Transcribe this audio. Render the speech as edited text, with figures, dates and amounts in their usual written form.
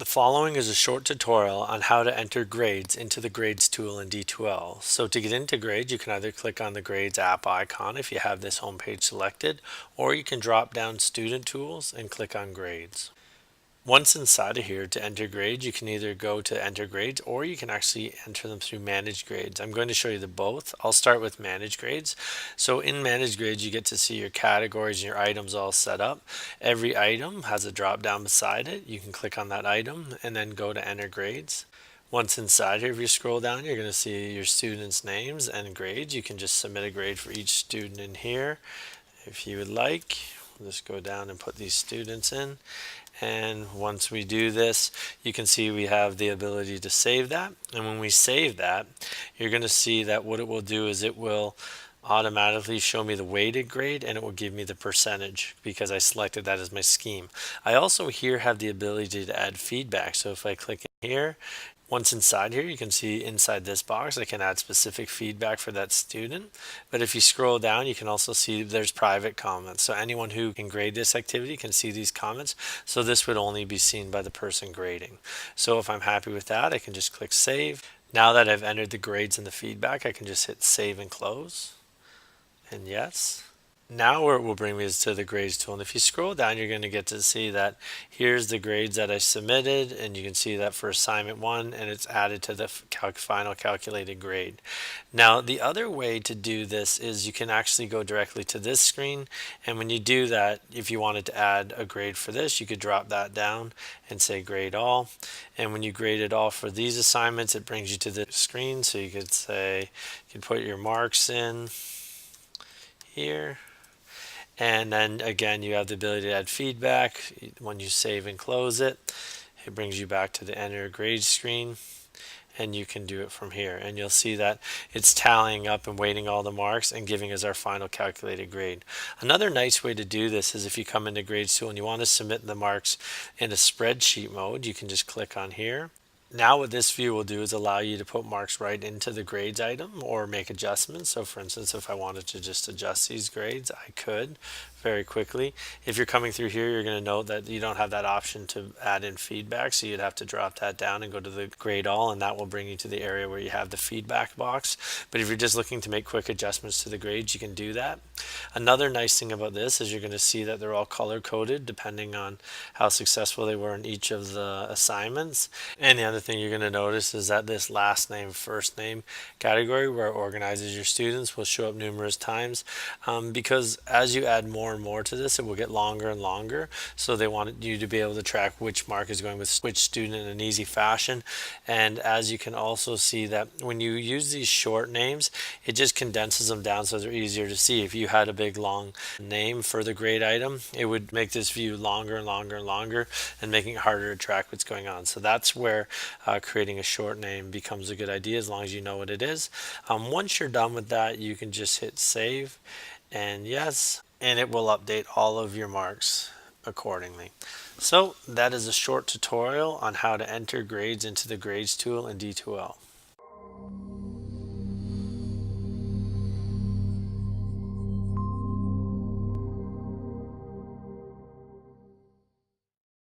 The following is a short tutorial on how to enter grades into the Grades tool in D2L. So to get into grades, you can either click on the Grades app icon if you have this homepage selected, or you can drop down Student Tools and click on Grades. Once inside of here, to enter grades, you can either go to enter grades or you can actually enter them through manage grades. I'm going to show you the both. I'll start with manage grades. So in manage grades, you get to see your categories and your items all set up. Every item has a drop down beside it. You can click on that item and then go to enter grades. Once inside here, if you scroll down, you're going to see your students' names and grades. You can just submit a grade for each student in here if you would like. We'll just go down and put these students in. And once we do this, you can see we have the ability to save that. And when we save that, you're going to see that what it will do is it will automatically show me the weighted grade, and it will give me the percentage because I selected that as my scheme. I also here have the ability to add feedback. So if I click in here, once inside here, you can see inside this box, I can add specific feedback for that student. But if you scroll down, you can also see there's private comments. So anyone who can grade this activity can see these comments. So this would only be seen by the person grading. So if I'm happy with that, I can just click save. Now that I've entered the grades and the feedback, I can just hit save and close. And yes. Now where it will bring me is to the grades tool, and if you scroll down, you're going to get to see that here's the grades that I submitted, and you can see that for assignment 1, and it's added to the final calculated grade. Now the other way to do this is you can actually go directly to this screen, and when you do that, if you wanted to add a grade for this, you could drop that down and say grade all, and when you grade it all for these assignments, it brings you to the screen. So you could say, you can put your marks in here. And then again, you have the ability to add feedback. When you save and close it, it brings you back to the enter grade screen, and you can do it from here. And you'll see that it's tallying up and weighting all the marks and giving us our final calculated grade. Another nice way to do this is if you come into grades tool and you want to submit the marks in a spreadsheet mode, you can just click on here. Now what this view will do is allow you to put marks right into the grades item or make adjustments. So for instance, if I wanted to just adjust these grades, I could very quickly. If you're coming through here, you're going to note that you don't have that option to add in feedback, so you'd have to drop that down and go to the grade all, and that will bring you to the area where you have the feedback box. But if you're just looking to make quick adjustments to the grades, you can do that. Another nice thing about this is you're going to see that they're all color coded depending on how successful they were in each of the assignments. And the other thing you're going to notice is that this last name, first name category where it organizes your students will show up numerous times because as you add more and more to this, it will get longer and longer. So they wanted you to be able to track which mark is going with which student in an easy fashion. And as you can also see that when you use these short names, it just condenses them down so they're easier to see. If you had a big long name for the grade item, it would make this view longer and longer and longer and making it harder to track what's going on. So that's where creating a short name becomes a good idea as long as you know what it is. Once you're done with that, you can just hit save and yes, and it will update all of your marks accordingly. So that is a short tutorial on how to enter grades into the grades tool in D2L.